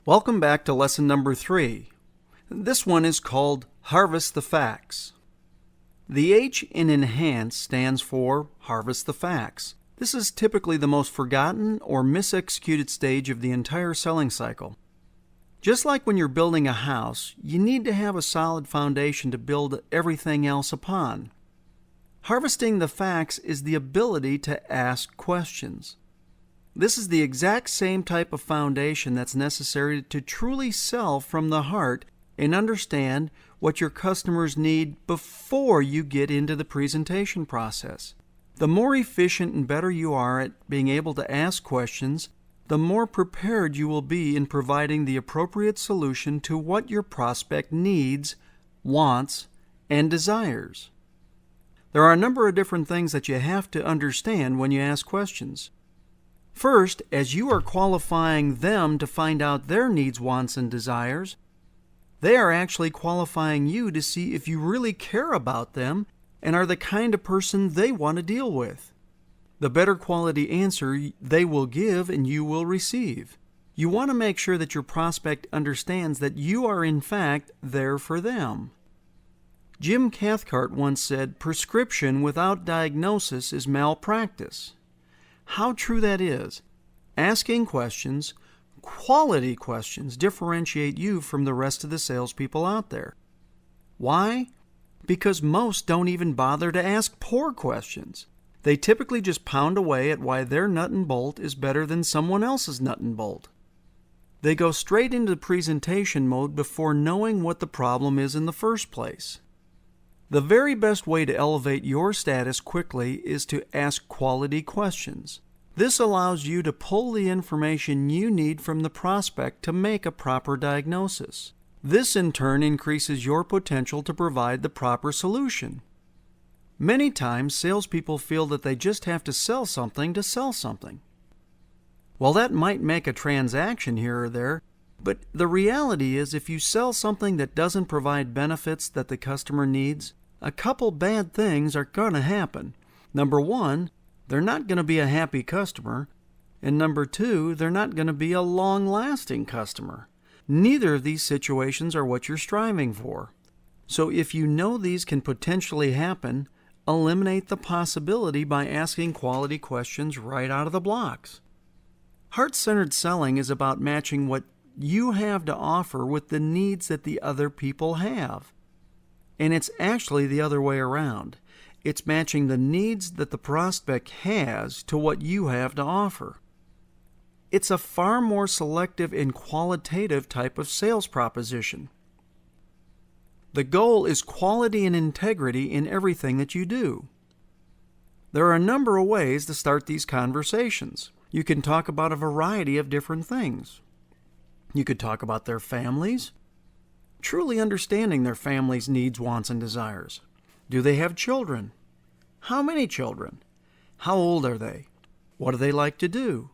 Welcome back to lesson number 3. This one is called Harvest the Facts. The H in enhance stands for harvest the facts. This is typically the most forgotten or misexecuted stage of the entire selling cycle. Just like when you're building a house, you need to have a solid foundation to build everything else upon. Harvesting the facts is the ability to ask questions. This is the exact same type of foundation that's necessary to truly sell from the heart and understand what your customers need before you get into the presentation process. The more efficient and better you are at being able to ask questions, the more prepared you will be in providing the appropriate solution to what your prospect needs, wants, and desires. There are a number of different things that you have to understand when you ask questions. First, as you are qualifying them to find out their needs, wants, and desires, they are actually qualifying you to see if you really care about them and are the kind of person they want to deal with. The better quality answer they will give and you will receive. You want to make sure that your prospect understands that you are in fact there for them. Jim Cathcart once said, "Prescription without diagnosis is malpractice." How true that is. Asking questions, quality questions, differentiate you from the rest of the salespeople out there. Why? Because most don't even bother to ask poor questions. They typically just pound away at why their nut and bolt is better than someone else's nut and bolt. They go straight into presentation mode before knowing what the problem is in the first place. The very best way to elevate your status quickly is to ask quality questions. This allows you to pull the information you need from the prospect to make a proper diagnosis. This in turn increases your potential to provide the proper solution. Many times, salespeople feel that they just have to sell something to sell something. Well, that might make a transaction here or there, but the reality is if you sell something that doesn't provide benefits that the customer needs, a couple bad things are going to happen. Number one, they're not going to be a happy customer, and number two, they're not going to be a long-lasting customer. Neither of these situations are what you're striving for. So if you know these can potentially happen, eliminate the possibility by asking quality questions right out of the blocks. Heart-centered selling is about matching what you have to offer with the needs that the other people have. And it's actually the other way around. It's matching the needs that the prospect has to what you have to offer. It's a far more selective and qualitative type of sales proposition. The goal is quality and integrity in everything that you do. There are a number of ways to start these conversations. You can talk about a variety of different things. You could talk about their families, truly understanding their family's needs, wants, and desires. Do they have children? How many children? How old are they? What do they like to do?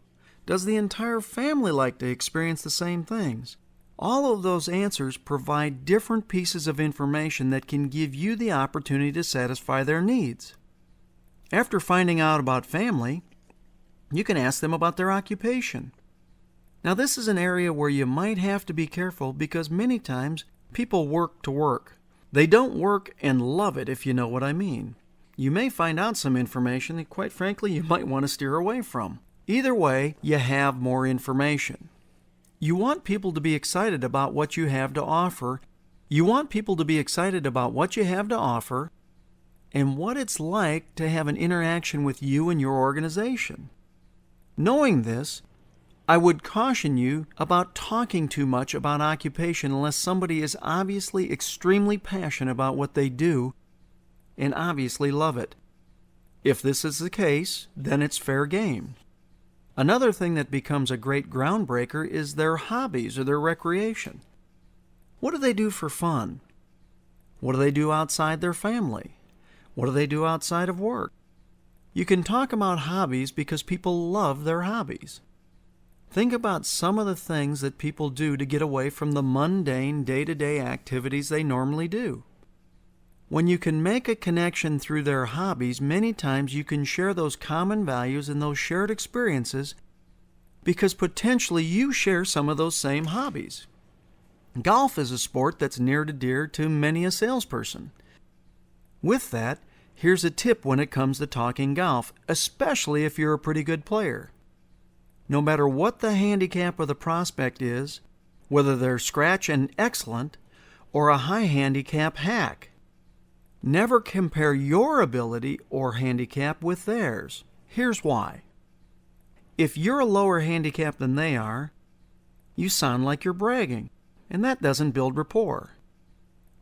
Does the entire family like to experience the same things? All of those answers provide different pieces of information that can give you the opportunity to satisfy their needs. After finding out about family, you can ask them about their occupation. Now, this is an area where you might have to be careful because many times people work to work. They don't work and love it, if you know what I mean. You may find out some information that, quite frankly, you might want to steer away from. Either way, you have more information. You want people to be excited about what you have to offer. You want people to be excited about what you have to offer and what it's like to have an interaction with you and your organization. Knowing this, I would caution you about talking too much about occupation unless somebody is obviously extremely passionate about what they do and obviously love it. If this is the case, then it's fair game. Another thing that becomes a great groundbreaker is their hobbies or their recreation. What do they do for fun? What do they do outside their family? What do they do outside of work? You can talk about hobbies because people love their hobbies. Think about some of the things that people do to get away from the mundane day-to-day activities they normally do. When you can make a connection through their hobbies, many times you can share those common values and those shared experiences because potentially you share some of those same hobbies. Golf is a sport that's near and dear to many a salesperson. With that, here's a tip when it comes to talking golf, especially if you're a pretty good player. No matter what the handicap of the prospect is, whether they're scratch and excellent or a high handicap hack, never compare your ability or handicap with theirs. Here's why. If you're a lower handicap than they are, you sound like you're bragging, and that doesn't build rapport.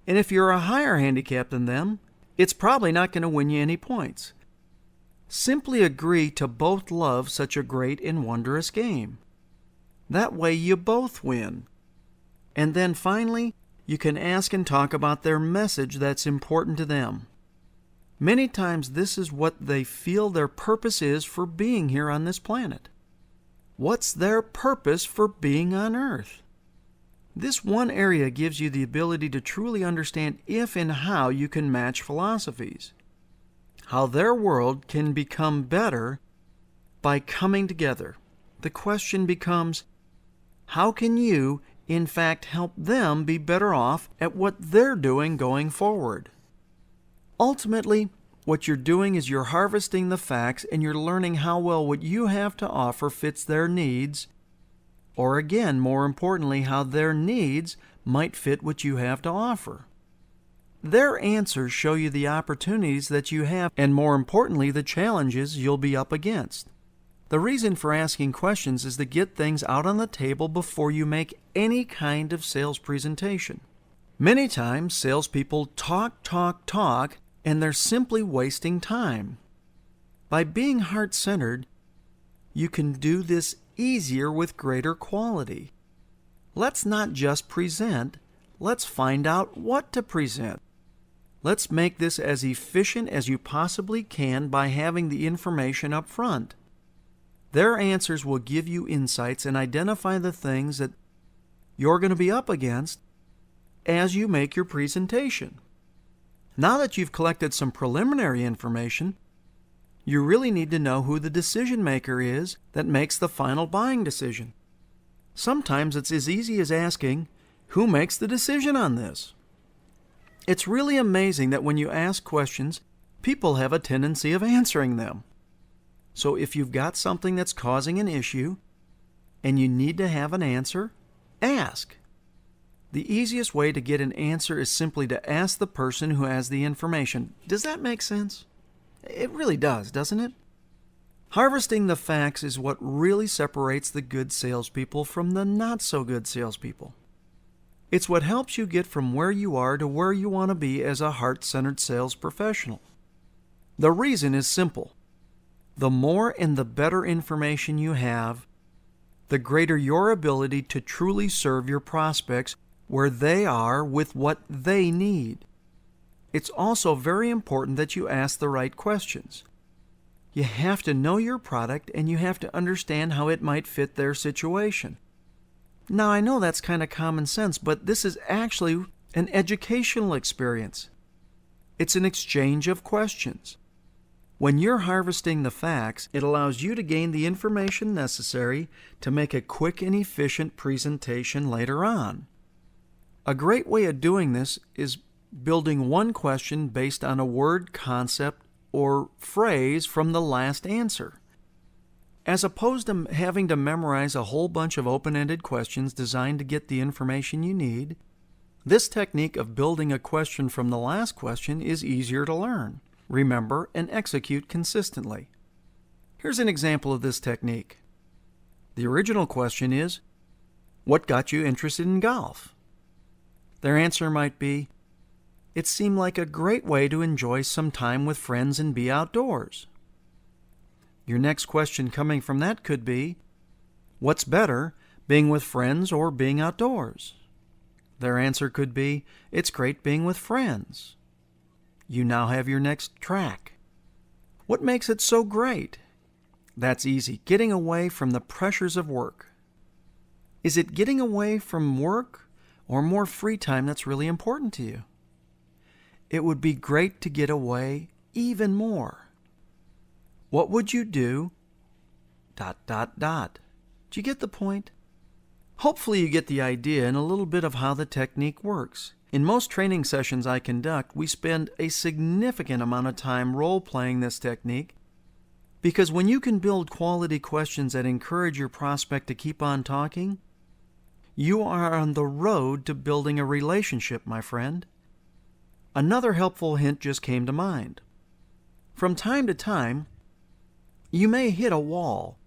And if you're a higher handicap than them, it's probably not going to win you any points. Simply agree to both love such a great and wondrous game. That way you both win. And then finally, you can ask and talk about their message that's important to them. Many times this is what they feel their purpose is for being here on this planet. What's their purpose for being on Earth? This one area gives you the ability to truly understand if and how you can match philosophies. How their world can become better by coming together. The question becomes, how can you, in fact, help them be better off at what they're doing going forward? Ultimately, what you're doing is you're harvesting the facts and you're learning how well what you have to offer fits their needs, or again, more importantly, how their needs might fit what you have to offer. Their answers show you the opportunities that you have and, more importantly, the challenges you'll be up against. The reason for asking questions is to get things out on the table before you make any kind of sales presentation. Many times, salespeople talk, and they're simply wasting time. By being heart-centered, you can do this easier with greater quality. Let's not just present, let's find out what to present. Let's make this as efficient as you possibly can by having the information up front. Their answers will give you insights and identify the things that you're going to be up against as you make your presentation. Now that you've collected some preliminary information, you really need to know who the decision maker is that makes the final buying decision. Sometimes it's as easy as asking, who makes the decision on this? It's really amazing that when you ask questions, people have a tendency of answering them. So if you've got something that's causing an issue and you need to have an answer, ask. The easiest way to get an answer is simply to ask the person who has the information. Does that make sense? It really does, doesn't it? Harvesting the facts is what really separates the good salespeople from the not-so-good salespeople. It's what helps you get from where you are to where you want to be as a heart-centered sales professional. The reason is simple. The more and the better information you have, the greater your ability to truly serve your prospects where they are with what they need. It's also very important that you ask the right questions. You have to know your product and you have to understand how it might fit their situation. Now, I know that's kind of common sense, but this is actually an educational experience. It's an exchange of questions. When you're harvesting the facts, it allows you to gain the information necessary to make a quick and efficient presentation later on. A great way of doing this is building one question based on a word, concept, or phrase from the last answer. As opposed to having to memorize a whole bunch of open-ended questions designed to get the information you need, this technique of building a question from the last question is easier to learn, remember, and execute consistently. Here's an example of this technique. The original question is, what got you interested in golf? Their answer might be, it seemed like a great way to enjoy some time with friends and be outdoors. Your next question coming from that could be, what's better, being with friends or being outdoors? Their answer could be, it's great being with friends. You now have your next track. What makes it so great? That's easy, getting away from the pressures of work. Is it getting away from work or more free time that's really important to you? It would be great to get away even more. What would you do? ... Do you get the point? Hopefully you get the idea and a little bit of how the technique works. In most training sessions I conduct, we spend a significant amount of time role-playing this technique, because when you can build quality questions that encourage your prospect to keep on talking, you are on the road to building a relationship, my friend. Another helpful hint just came to mind. From time to time, you may hit a wall.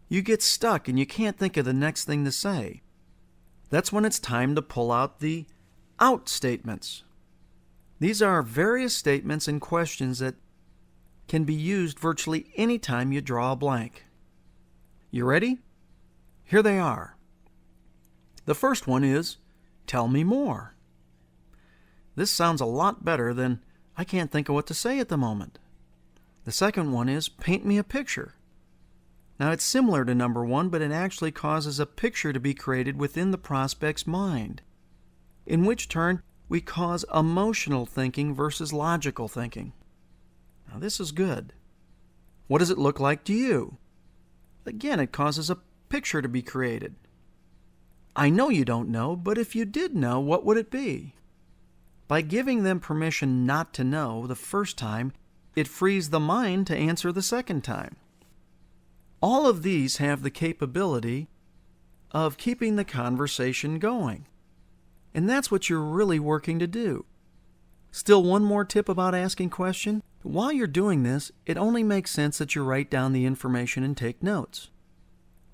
You get stuck and you can't think of the next thing to say. That's when it's time to pull out the out statements. These are various statements and questions that can be used virtually any time you draw a blank. You ready? Here they are. The first one is, tell me more. This sounds a lot better than, I can't think of what to say at the moment. The second one is, paint me a picture. Now it's similar to number one, but it actually causes a picture to be created within the prospect's mind, in which turn we cause emotional thinking versus logical thinking. Now this is good. What does it look like to you? Again, it causes a picture to be created. I know you don't know, but if you did know, what would it be? By giving them permission not to know the first time, it frees the mind to answer the second time. All of these have the capability of keeping the conversation going. And that's what you're really working to do. Still, one more tip about asking questions. While you're doing this, it only makes sense that you write down the information and take notes.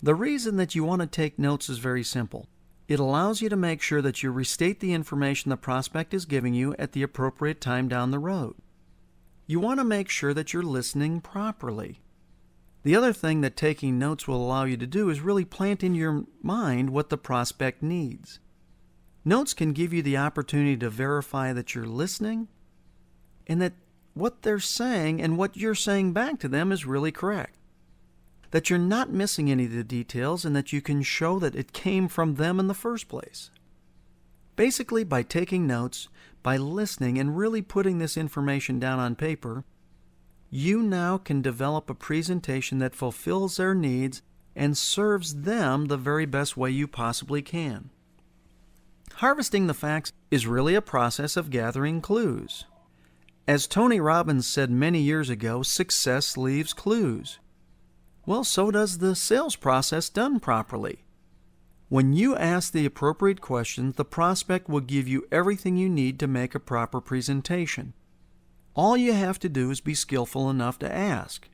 The reason that you want to take notes is very simple. It allows you to make sure that you restate the information the prospect is giving you at the appropriate time down the road. You want to make sure that you're listening properly. The other thing that taking notes will allow you to do is really plant in your mind what the prospect needs. Notes can give you the opportunity to verify that you're listening and that what they're saying and what you're saying back to them is really correct. That you're not missing any of the details and that you can show that it came from them in the first place. Basically, by taking notes, by listening and really putting this information down on paper, you now can develop a presentation that fulfills their needs and serves them the very best way you possibly can. Harvesting the facts is really a process of gathering clues. As Tony Robbins said many years ago, success leaves clues. Well, so does the sales process done properly. When you ask the appropriate questions, the prospect will give you everything you need to make a proper presentation. All you have to do is be skillful enough to ask.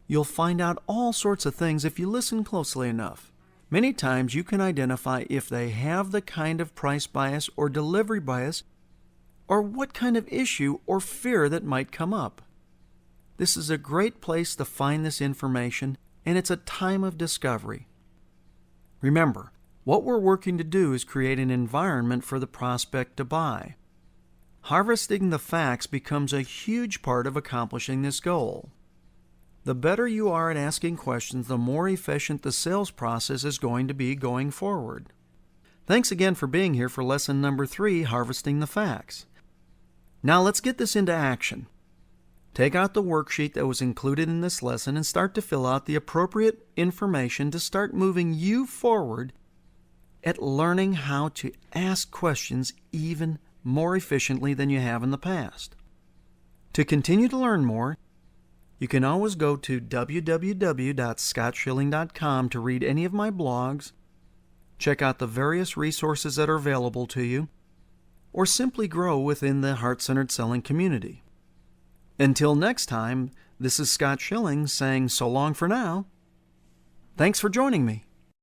You'll find out all sorts of things if you listen closely enough. Many times you can identify if they have the kind of price bias or delivery bias or what kind of issue or fear that might come up. This is a great place to find this information, and it's a time of discovery. Remember, what we're working to do is create an environment for the prospect to buy. Harvesting the facts becomes a huge part of accomplishing this goal. The better you are at asking questions, the more efficient the sales process is going to be going forward. Thanks again for being here for lesson number 3, Harvesting the Facts. Now let's get this into action. Take out the worksheet that was included in this lesson and start to fill out the appropriate information to start moving you forward at learning how to ask questions even more efficiently than you have in the past. To continue to learn more, you can always go to www.scottschilling.com to read any of my blogs, check out the various resources that are available to you, or simply grow within the heart-centered selling community. Until next time, this is Scott Schilling saying so long for now. Thanks for joining me.